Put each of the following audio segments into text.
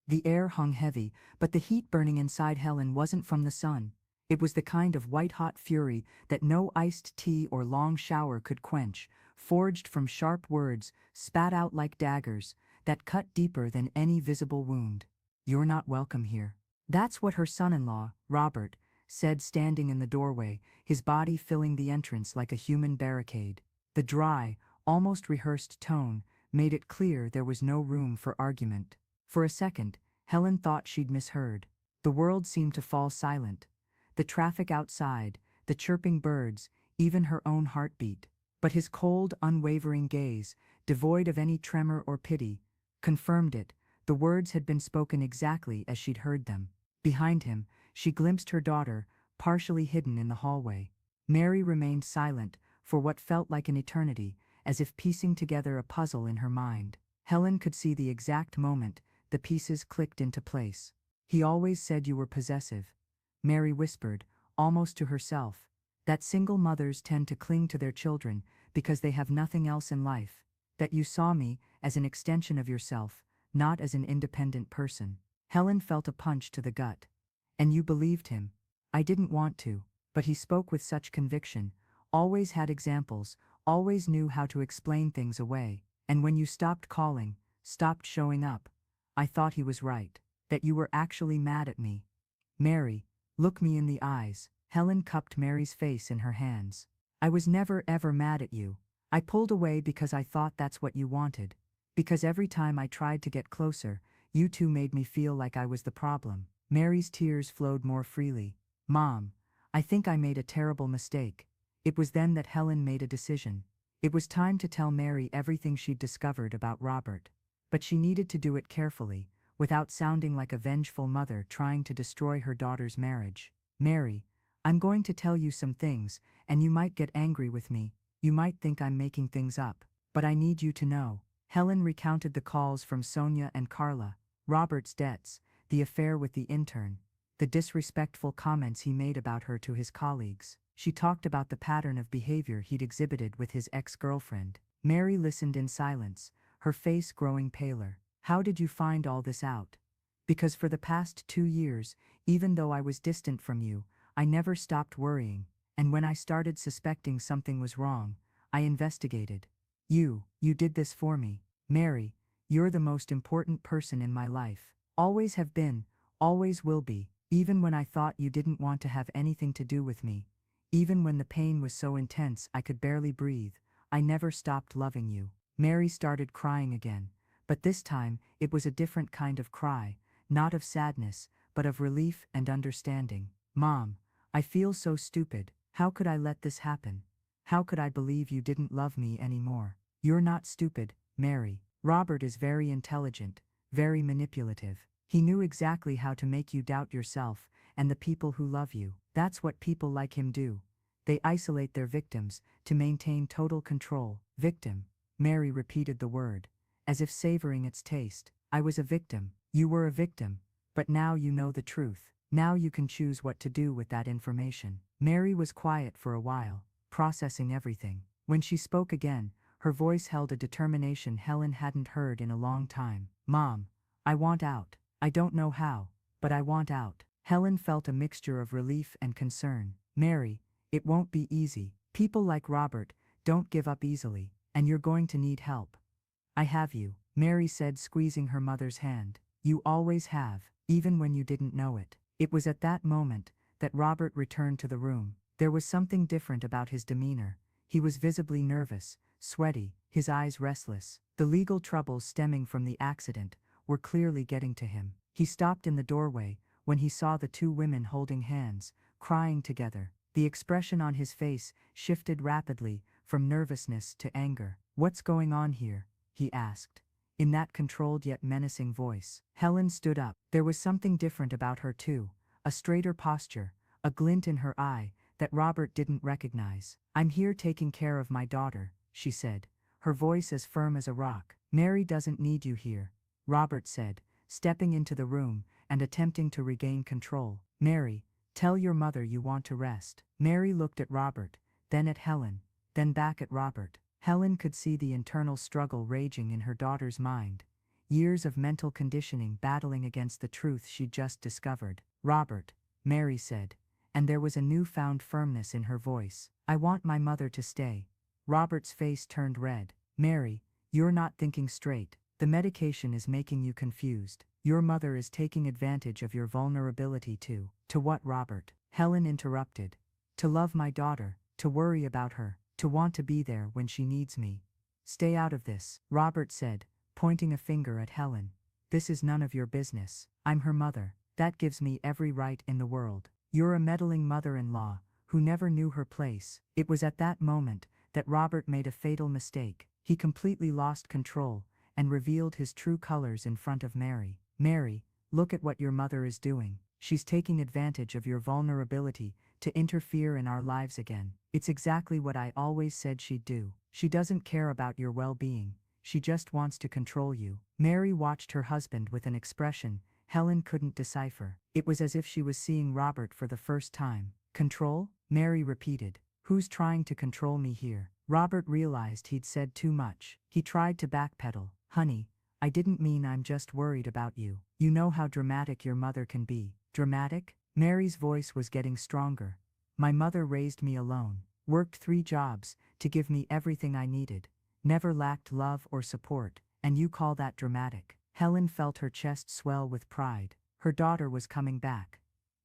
The air hung heavy, but the heat burning inside Helen wasn't from the sun. It was the kind of white-hot fury that no iced tea or long shower could quench, forged from sharp words, spat out like daggers, that cut deeper than any visible wound. "You're not welcome here." That's what her son-in-law, Robert, said standing in the doorway, his body filling the entrance like a human barricade. The dry, almost rehearsed tone made it clear there was no room for argument. For a second, Helen thought she'd misheard. The world seemed to fall silent. The traffic outside, the chirping birds, even her own heartbeat. But his cold, unwavering gaze, devoid of any tremor or pity, confirmed it. The words had been spoken exactly as she'd heard them. Behind him, she glimpsed her daughter, partially hidden in the hallway. Mary remained silent for what felt like an eternity, as if piecing together a puzzle in her mind. Helen could see the exact moment the pieces clicked into place. "He always said you were possessive," Mary whispered, almost to herself. "That single mothers tend to cling to their children because they have nothing else in life. That you saw me as an extension of yourself, not as an independent person." Helen felt a punch to the gut. "And you believed him?" "I didn't want to, but he spoke with such conviction, always had examples, always knew how to explain things away. And when you stopped calling, stopped showing up, I thought he was right, that you were actually mad at me." "Mary, look me in the eyes." Helen cupped Mary's face in her hands. "I was never ever mad at you. I pulled away because I thought that's what you wanted. Because every time I tried to get closer, you two made me feel like I was the problem." Mary's tears flowed more freely. "Mom, I think I made a terrible mistake." It was then that Helen made a decision. It was time to tell Mary everything she'd discovered about Robert. But she needed to do it carefully, without sounding like a vengeful mother trying to destroy her daughter's marriage. "Mary, I'm going to tell you some things, and you might get angry with me. You might think I'm making things up. But I need you to know." Helen recounted the calls from Sonia and Carla, Robert's debts, the affair with the intern, the disrespectful comments he made about her to his colleagues. She talked about the pattern of behavior he'd exhibited with his ex-girlfriend. Mary listened in silence, her face growing paler. "How did you find all this out?" "Because for the past 2 years, even though I was distant from you, I never stopped worrying, and when I started suspecting something was wrong, I investigated. You did this for me. Mary, you're the most important person in my life. Always have been, always will be, even when I thought you didn't want to have anything to do with me. Even when the pain was so intense I could barely breathe, I never stopped loving you." Mary started crying again, but this time it was a different kind of cry, not of sadness, but of relief and understanding. "Mom, I feel so stupid. How could I let this happen? How could I believe you didn't love me anymore?" "You're not stupid, Mary. Robert is very intelligent, very manipulative. He knew exactly how to make you doubt yourself and the people who love you. That's what people like him do. They isolate their victims to maintain total control." "Victim." Mary repeated the word, as if savoring its taste. "I was a victim. You were a victim. But now you know the truth. Now you can choose what to do with that information." Mary was quiet for a while, processing everything. When she spoke again, her voice held a determination Helen hadn't heard in a long time. "Mom, I want out. I don't know how, but I want out." Helen felt a mixture of relief and concern. "Mary, it won't be easy. People like Robert don't give up easily, and you're going to need help." "I have you," Mary said, squeezing her mother's hand. "You always have, even when you didn't know it." It was at that moment that Robert returned to the room. There was something different about his demeanor. He was visibly nervous, sweaty, his eyes restless. The legal troubles stemming from the accident were clearly getting to him. He stopped in the doorway when he saw the two women holding hands, crying together. The expression on his face shifted rapidly from nervousness to anger. "What's going on here?" he asked, in that controlled yet menacing voice. Helen stood up. There was something different about her too, a straighter posture, a glint in her eye that Robert didn't recognize. "I'm here taking care of my daughter," she said, her voice as firm as a rock. "Mary doesn't need you here," Robert said, stepping into the room and attempting to regain control. "Mary, tell your mother you want to rest." Mary looked at Robert, then at Helen, then back at Robert. Helen could see the internal struggle raging in her daughter's mind. years of mental conditioning battling against the truth she'd just discovered. Robert, Mary said, and there was a newfound firmness in her voice. I want my mother to stay. Robert's face turned red. Mary, you're not thinking straight. The medication is making you confused. Your mother is taking advantage of your vulnerability too. To what, Robert? Helen interrupted. To love my daughter, to worry about her, to want to be there when she needs me. Stay out of this, Robert said, pointing a finger at Helen. This is none of your business. I'm her mother. That gives me every right in the world. You're a meddling mother-in-law who never knew her place. It was at that moment that Robert made a fatal mistake. He completely lost control and revealed his true colors in front of Mary. Mary, look at what your mother is doing. She's taking advantage of your vulnerability to interfere in our lives again. It's exactly what I always said she'd do. She doesn't care about your well-being. She just wants to control you. Mary watched her husband with an expression Helen couldn't decipher. It was as if she was seeing Robert for the first time. Control? Mary repeated. Who's trying to control me here? Robert realized he'd said too much. He tried to backpedal. Honey, I didn't mean I'm just worried about you. You know how dramatic your mother can be. Dramatic? Mary's voice was getting stronger. My mother raised me alone, worked 3 jobs to give me everything I needed, never lacked love or support, and you call that dramatic? Helen felt her chest swell with pride. Her daughter was coming back.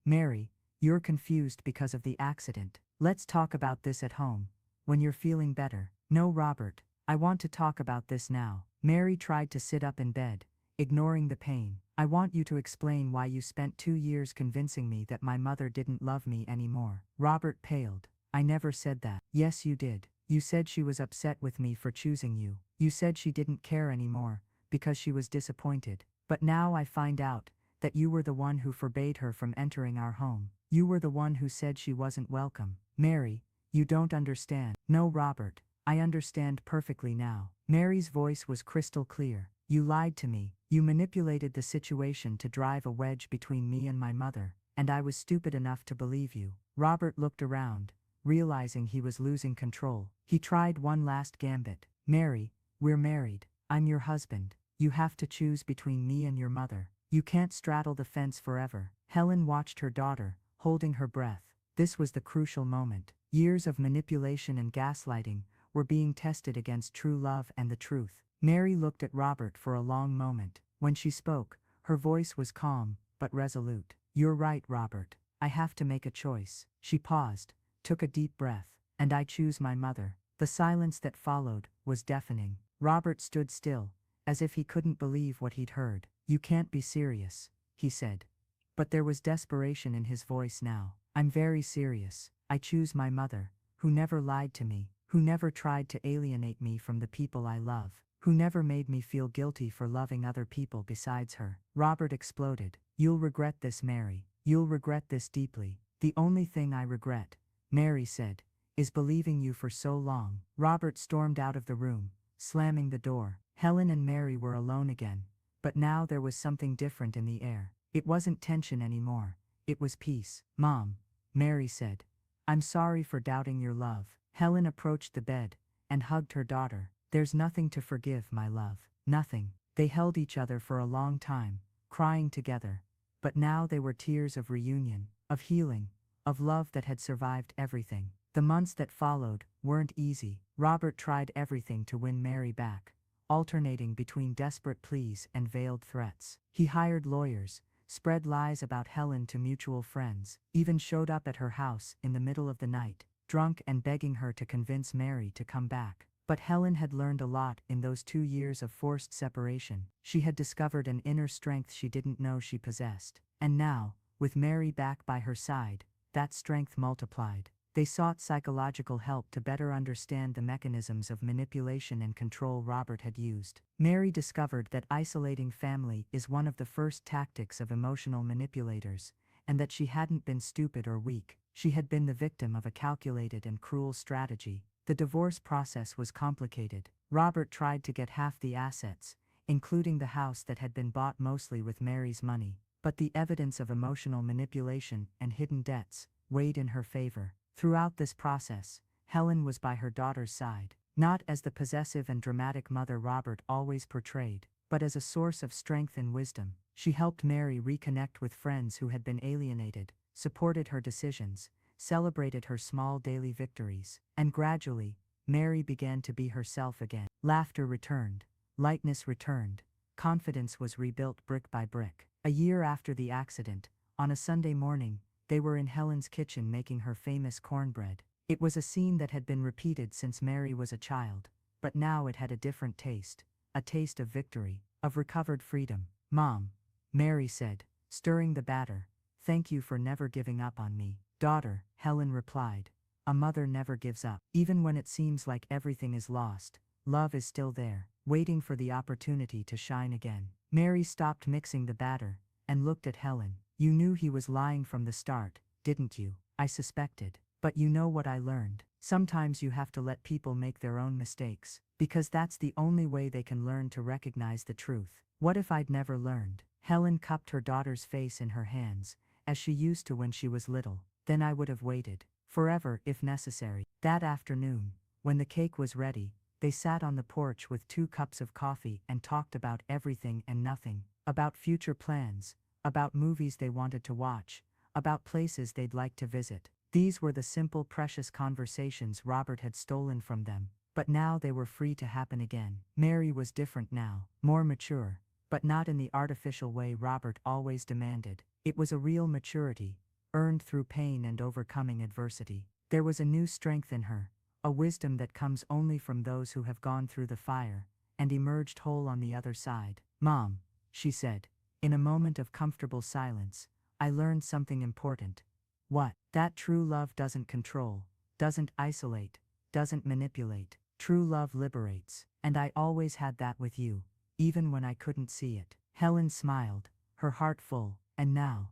Mary, you're confused because of the accident. Let's talk about this at home, when you're feeling better. No, Robert, I want to talk about this now. Mary tried to sit up in bed, ignoring the pain. I want you to explain why you spent 2 years convincing me that my mother didn't love me anymore. Robert paled. I never said that. Yes, you did. You said she was upset with me for choosing you. You said she didn't care anymore, because she was disappointed. But now I find out that you were the one who forbade her from entering our home. You were the one who said she wasn't welcome. Mary, you don't understand. No, Robert, I understand perfectly now. Mary's voice was crystal clear. You lied to me. You manipulated the situation to drive a wedge between me and my mother, and I was stupid enough to believe you. Robert looked around, realizing he was losing control. He tried one last gambit. Mary, we're married. I'm your husband. You have to choose between me and your mother. You can't straddle the fence forever. Helen watched her daughter, holding her breath. This was the crucial moment. Years of manipulation and gaslighting were being tested against true love and the truth. Mary looked at Robert for a long moment. When she spoke, her voice was calm, but resolute. You're right, Robert. I have to make a choice. She paused, took a deep breath. And I choose my mother. The silence that followed was deafening. Robert stood still, as if he couldn't believe what he'd heard. You can't be serious, he said. But there was desperation in his voice now. I'm very serious. I choose my mother, who never lied to me, who never tried to alienate me from the people I love, who never made me feel guilty for loving other people besides her. Robert exploded. You'll regret this, Mary. You'll regret this deeply. The only thing I regret, Mary said, is believing you for so long. Robert stormed out of the room, slamming the door. Helen and Mary were alone again, but now there was something different in the air. It wasn't tension anymore. It was peace. Mom, Mary said, I'm sorry for doubting your love. Helen approached the bed and hugged her daughter. There's nothing to forgive, my love. Nothing. They held each other for a long time, crying together. But now they were tears of reunion, of healing, of love that had survived everything. The months that followed weren't easy. Robert tried everything to win Mary back, alternating between desperate pleas and veiled threats. He hired lawyers, spread lies about Helen to mutual friends, even showed up at her house in the middle of the night, drunk and begging her to convince Mary to come back. But Helen had learned a lot in those 2 years of forced separation. She had discovered an inner strength she didn't know she possessed. And now, with Mary back by her side, that strength multiplied. They sought psychological help to better understand the mechanisms of manipulation and control Robert had used. Mary discovered that isolating family is one of the first tactics of emotional manipulators, and that she hadn't been stupid or weak. She had been the victim of a calculated and cruel strategy. The divorce process was complicated. Robert tried to get half the assets, including the house that had been bought mostly with Mary's money, but the evidence of emotional manipulation and hidden debts weighed in her favor. Throughout this process, Helen was by her daughter's side, not as the possessive and dramatic mother Robert always portrayed, but as a source of strength and wisdom. She helped Mary reconnect with friends who had been alienated, supported her decisions, celebrated her small daily victories, and gradually, Mary began to be herself again. Laughter returned, lightness returned, confidence was rebuilt brick by brick. A year after the accident, on a Sunday morning, they were in Helen's kitchen making her famous cornbread. It was a scene that had been repeated since Mary was a child, but now it had a different taste, a taste of victory, of recovered freedom. "Mom," Mary said, stirring the batter, "thank you for never giving up on me." "Daughter," Helen replied, "a mother never gives up. Even when it seems like everything is lost, love is still there, waiting for the opportunity to shine again." Mary stopped mixing the batter and looked at Helen. "You knew he was lying from the start, didn't you?" "I suspected. But you know what I learned? Sometimes you have to let people make their own mistakes, because that's the only way they can learn to recognize the truth." "What if I'd never learned?" Helen cupped her daughter's face in her hands, as she used to when she was little. "Then I would have waited. Forever, if necessary." That afternoon, when the cake was ready, they sat on the porch with 2 cups of coffee and talked about everything and nothing, about future plans, about movies they wanted to watch, about places they'd like to visit. These were the simple, precious conversations Robert had stolen from them, but now they were free to happen again. Mary was different now, more mature, but not in the artificial way Robert always demanded. It was a real maturity, earned through pain and overcoming adversity. There was a new strength in her, a wisdom that comes only from those who have gone through the fire and emerged whole on the other side. "Mom," she said, in a moment of comfortable silence, "I learned something important." "What?" "That true love doesn't control, doesn't isolate, doesn't manipulate. True love liberates. And I always had that with you, even when I couldn't see it." Helen smiled, her heart full. "And now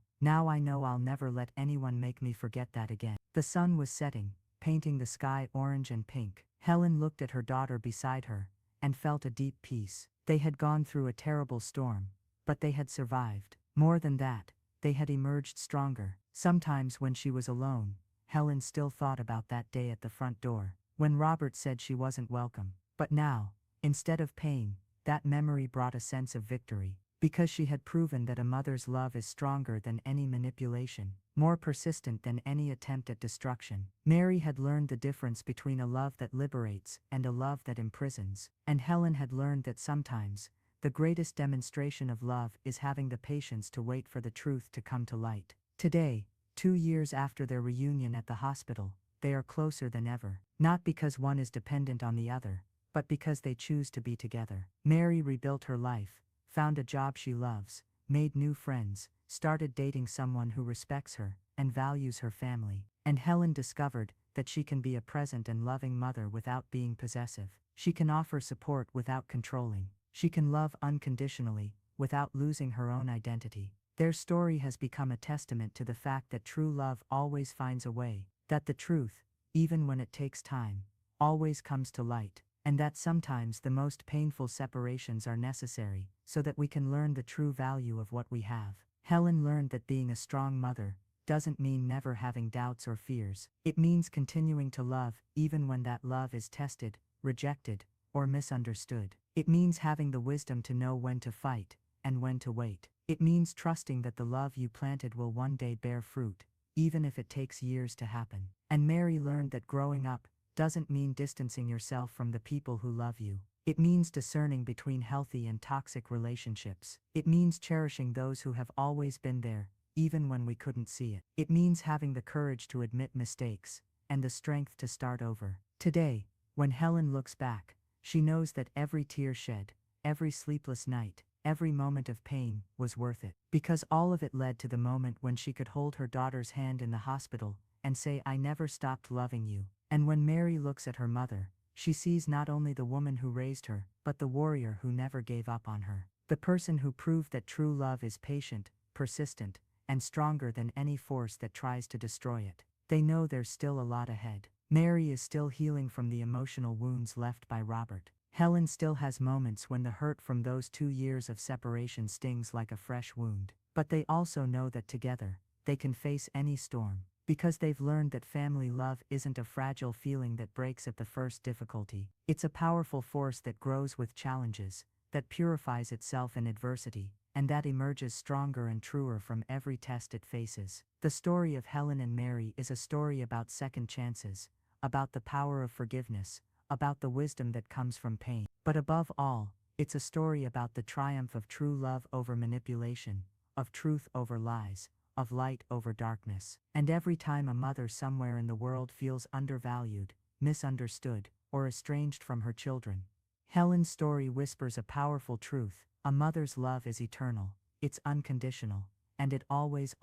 I know I'll never let anyone make me forget that again." The sun was setting, painting the sky orange and pink. Helen looked at her daughter beside her and felt a deep peace. They had gone through a terrible storm, but they had survived. More than that, they had emerged stronger. Sometimes when she was alone, Helen still thought about that day at the front door, when Robert said she wasn't welcome. But now, instead of pain, that memory brought a sense of victory, because she had proven that a mother's love is stronger than any manipulation, more persistent than any attempt at destruction. Mary had learned the difference between a love that liberates and a love that imprisons, and Helen had learned that sometimes, the greatest demonstration of love is having the patience to wait for the truth to come to light. Today, 2 years after their reunion at the hospital, they are closer than ever, not because one is dependent on the other, but because they choose to be together. Mary rebuilt her life, found a job she loves, made new friends, started dating someone who respects her and values her family. And Helen discovered that she can be a present and loving mother without being possessive. She can offer support without controlling. She can love unconditionally, without losing her own identity. Their story has become a testament to the fact that true love always finds a way, that the truth, even when it takes time, always comes to light, and that sometimes the most painful separations are necessary, so that we can learn the true value of what we have. Helen learned that being a strong mother doesn't mean never having doubts or fears. It means continuing to love, even when that love is tested, rejected, or misunderstood. It means having the wisdom to know when to fight and when to wait. It means trusting that the love you planted will one day bear fruit, even if it takes years to happen. And Mary learned that growing up doesn't mean distancing yourself from the people who love you. It means discerning between healthy and toxic relationships. It means cherishing those who have always been there, even when we couldn't see it. It means having the courage to admit mistakes and the strength to start over. Today, when Helen looks back, she knows that every tear shed, every sleepless night, every moment of pain was worth it, because all of it led to the moment when she could hold her daughter's hand in the hospital and say, "I never stopped loving you." And when Mary looks at her mother, she sees not only the woman who raised her, but the warrior who never gave up on her, the person who proved that true love is patient, persistent, and stronger than any force that tries to destroy it. They know there's still a lot ahead. Mary is still healing from the emotional wounds left by Robert. Helen still has moments when the hurt from those 2 years of separation stings like a fresh wound. But they also know that together, they can face any storm, because they've learned that family love isn't a fragile feeling that breaks at the first difficulty. It's a powerful force that grows with challenges, that purifies itself in adversity, and that emerges stronger and truer from every test it faces. The story of Helen and Mary is a story about second chances, about the power of forgiveness, about the wisdom that comes from pain. But above all, it's a story about the triumph of true love over manipulation, of truth over lies, of light over darkness. And every time a mother somewhere in the world feels undervalued, misunderstood, or estranged from her children, Helen's story whispers a powerful truth: a mother's love is eternal, it's unconditional, and it always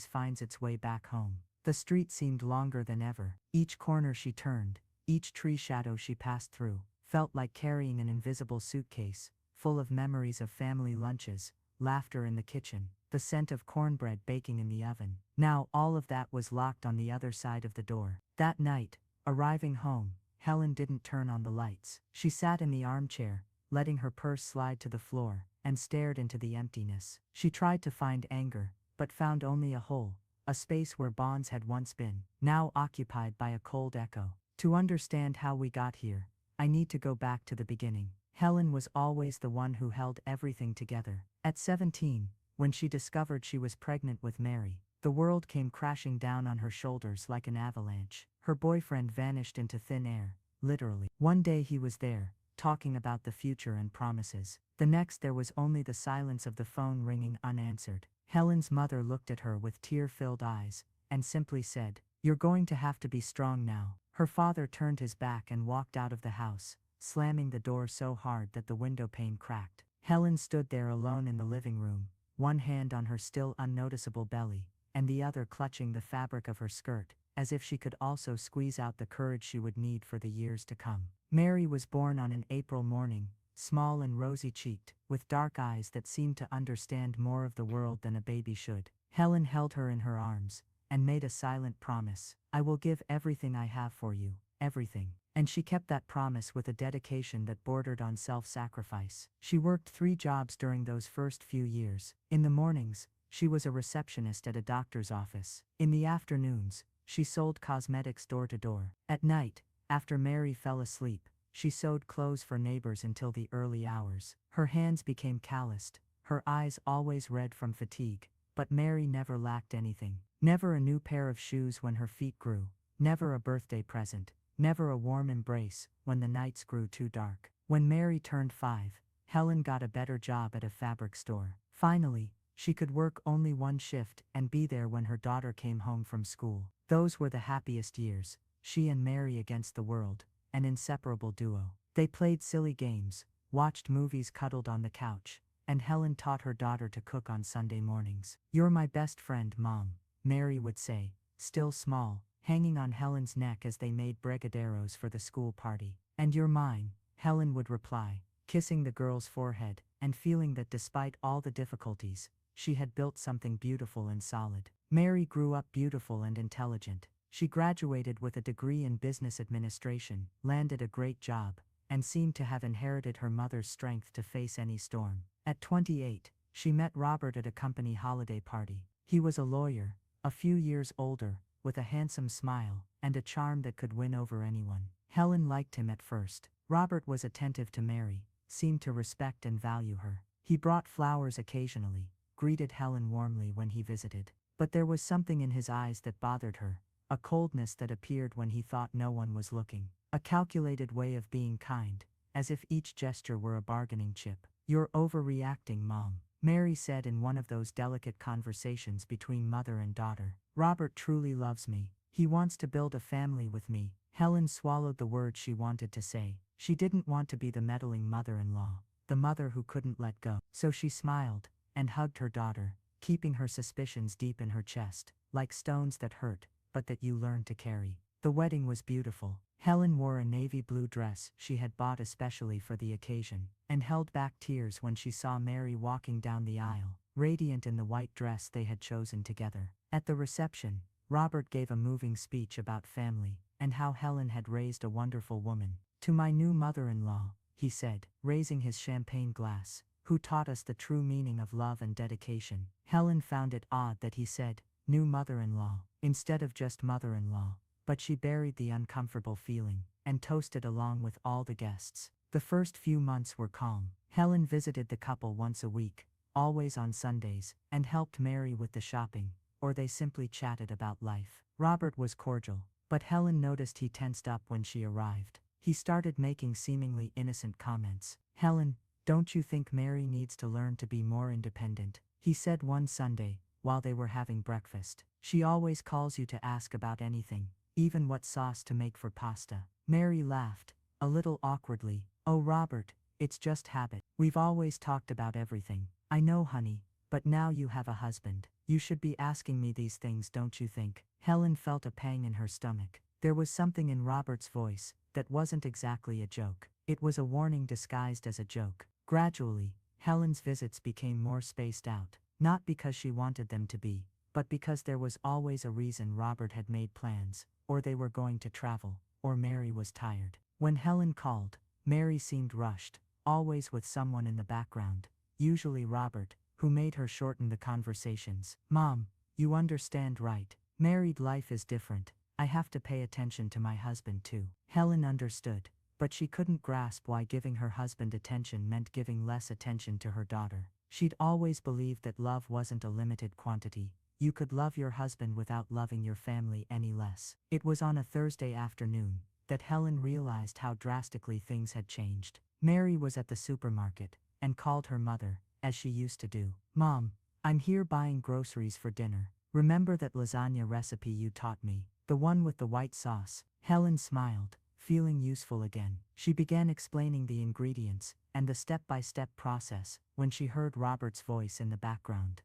finds its way back home. The street seemed longer than ever. Each corner she turned, each tree shadow she passed through, felt like carrying an invisible suitcase, full of memories of family lunches, laughter in the kitchen, the scent of cornbread baking in the oven. Now all of that was locked on the other side of the door. That night, arriving home, Helen didn't turn on the lights. She sat in the armchair, letting her purse slide to the floor, and stared into the emptiness. She tried to find anger, but found only a hole, a space where bonds had once been, now occupied by a cold echo. To understand how we got here, I need to go back to the beginning. Helen was always the one who held everything together. At 17, when she discovered she was pregnant with Mary, the world came crashing down on her shoulders like an avalanche. Her boyfriend vanished into thin air, literally. One day he was there, talking about the future and promises. The next there was only the silence of the phone ringing unanswered. Helen's mother looked at her with tear-filled eyes, and simply said, "You're going to have to be strong now." Her father turned his back and walked out of the house, slamming the door so hard that the window pane cracked. Helen stood there alone in the living room, one hand on her still unnoticeable belly, and the other clutching the fabric of her skirt, as if she could also squeeze out the courage she would need for the years to come. Mary was born on an April morning, small and rosy-cheeked, with dark eyes that seemed to understand more of the world than a baby should. Helen held her in her arms, and made a silent promise: "I will give everything I have for you, everything." And she kept that promise with a dedication that bordered on self-sacrifice. She worked 3 jobs during those first few years. In the mornings, she was a receptionist at a doctor's office. In the afternoons, she sold cosmetics door to door. At night, after Mary fell asleep, she sewed clothes for neighbors until the early hours. Her hands became calloused, her eyes always red from fatigue, but Mary never lacked anything. Never a new pair of shoes when her feet grew, never a birthday present, never a warm embrace when the nights grew too dark. When Mary turned 5, Helen got a better job at a fabric store. Finally, she could work only one shift and be there when her daughter came home from school. Those were the happiest years, she and Mary against the world, an inseparable duo. They played silly games, watched movies cuddled on the couch, and Helen taught her daughter to cook on Sunday mornings. "You're my best friend, Mom," Mary would say, still small, hanging on Helen's neck as they made brigadeiros for the school party. "And you're mine," Helen would reply, kissing the girl's forehead, and feeling that despite all the difficulties, she had built something beautiful and solid. Mary grew up beautiful and intelligent. She graduated with a degree in business administration, landed a great job, and seemed to have inherited her mother's strength to face any storm. At 28, she met Robert at a company holiday party. He was a lawyer, a few years older, with a handsome smile, and a charm that could win over anyone. Helen liked him at first. Robert was attentive to Mary, seemed to respect and value her. He brought flowers occasionally, greeted Helen warmly when he visited. But there was something in his eyes that bothered her, a coldness that appeared when he thought no one was looking. A calculated way of being kind, as if each gesture were a bargaining chip. "You're overreacting, Mom," Mary said in one of those delicate conversations between mother and daughter. "Robert truly loves me. He wants to build a family with me." Helen swallowed the words she wanted to say. She didn't want to be the meddling mother-in-law, the mother who couldn't let go. So she smiled, and hugged her daughter, keeping her suspicions deep in her chest, like stones that hurt, but that you learn to carry. The wedding was beautiful. Helen wore a navy blue dress she had bought especially for the occasion, and held back tears when she saw Mary walking down the aisle, radiant in the white dress they had chosen together. At the reception, Robert gave a moving speech about family, and how Helen had raised a wonderful woman. "To my new mother-in-law," he said, raising his champagne glass, "who taught us the true meaning of love and dedication." Helen found it odd that he said, "new mother-in-law," instead of just mother-in-law, but she buried the uncomfortable feeling, and toasted along with all the guests. The first few months were calm. Helen visited the couple once a week, always on Sundays, and helped Mary with the shopping, or they simply chatted about life. Robert was cordial, but Helen noticed he tensed up when she arrived. He started making seemingly innocent comments. "Helen, don't you think Mary needs to learn to be more independent?" he said one Sunday, while they were having breakfast. "She always calls you to ask about anything, even what sauce to make for pasta." Mary laughed, a little awkwardly. "Oh, Robert, it's just habit. We've always talked about everything." "I know, honey, but now you have a husband. You should be asking me these things, don't you think?" Helen felt a pang in her stomach. There was something in Robert's voice that wasn't exactly a joke. It was a warning disguised as a joke. Gradually, Helen's visits became more spaced out, not because she wanted them to be, but because there was always a reason. Robert had made plans, or they were going to travel, or Mary was tired. When Helen called, Mary seemed rushed, always with someone in the background, usually Robert, who made her shorten the conversations. "Mom, you understand, right? Married life is different. I have to pay attention to my husband too." Helen understood, but she couldn't grasp why giving her husband attention meant giving less attention to her daughter. She'd always believed that love wasn't a limited quantity. You could love your husband without loving your family any less. It was on a Thursday afternoon that Helen realized how drastically things had changed. Mary was at the supermarket and called her mother, as she used to do. "Mom, I'm here buying groceries for dinner. Remember that lasagna recipe you taught me? The one with the white sauce?" Helen smiled, feeling useful again. She began explaining the ingredients and the step-by-step process when she heard Robert's voice in the background.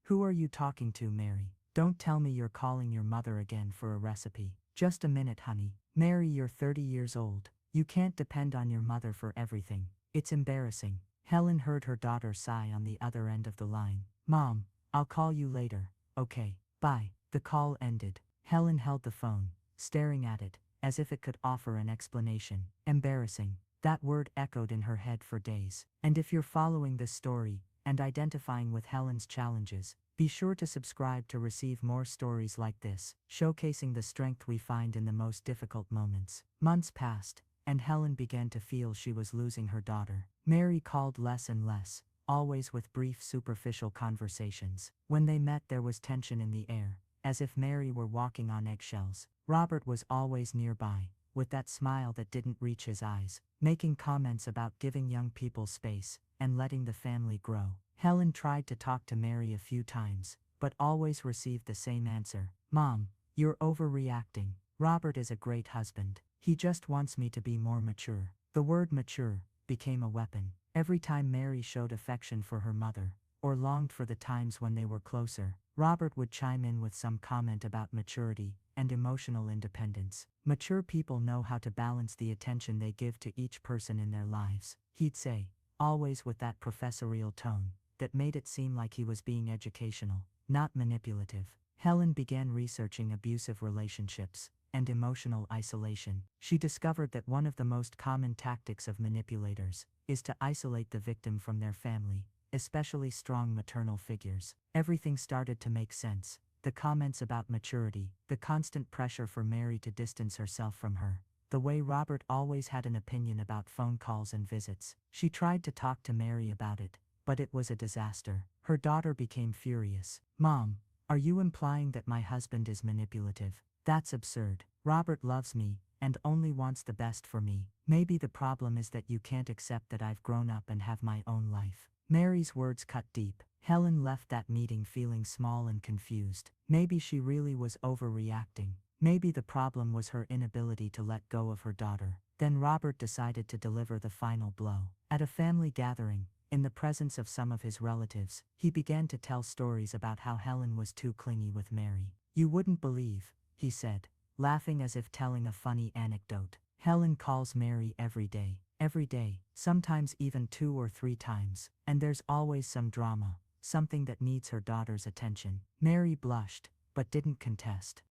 "Who are you talking to, Mary? Don't tell me you're calling your mother again for a recipe." "Just a minute, honey. Mary, you're 30 years old. You can't depend on your mother for everything. It's embarrassing." Helen heard her daughter sigh on the other end of the line. "Mom, I'll call you later, okay? Bye." The call ended. Helen held the phone, staring at it, as if it could offer an explanation. Embarrassing. That word echoed in her head for days. And if you're following this story and identifying with Helen's challenges, be sure to subscribe to receive more stories like this, showcasing the strength we find in the most difficult moments. Months passed, and Helen began to feel she was losing her daughter. Mary called less and less, always with brief superficial conversations. When they met, there was tension in the air, as if Mary were walking on eggshells. Robert was always nearby, with that smile that didn't reach his eyes, making comments about giving young people space and letting the family grow. Helen tried to talk to Mary a few times, but always received the same answer. "Mom, you're overreacting. Robert is a great husband. He just wants me to be more mature." The word mature became a weapon. Every time Mary showed affection for her mother, or longed for the times when they were closer, Robert would chime in with some comment about maturity and emotional independence. "Mature people know how to balance the attention they give to each person in their lives," he'd say, always with that professorial tone that made it seem like he was being educational, not manipulative. Helen began researching abusive relationships and emotional isolation. She discovered that one of the most common tactics of manipulators is to isolate the victim from their family, especially strong maternal figures. Everything started to make sense. The comments about maturity, the constant pressure for Mary to distance herself from her, the way Robert always had an opinion about phone calls and visits. She tried to talk to Mary about it, but it was a disaster. Her daughter became furious. "Mom, are you implying that my husband is manipulative? That's absurd. Robert loves me and only wants the best for me. Maybe the problem is that you can't accept that I've grown up and have my own life." Mary's words cut deep. Helen left that meeting feeling small and confused. Maybe she really was overreacting. Maybe the problem was her inability to let go of her daughter. Then Robert decided to deliver the final blow. At a family gathering, in the presence of some of his relatives, he began to tell stories about how Helen was too clingy with Mary. "You wouldn't believe," he said, laughing as if telling a funny anecdote. "Helen calls Mary every day, sometimes even 2 or 3 times, and there's always some drama, something that needs her daughter's attention." Mary blushed, but didn't contest.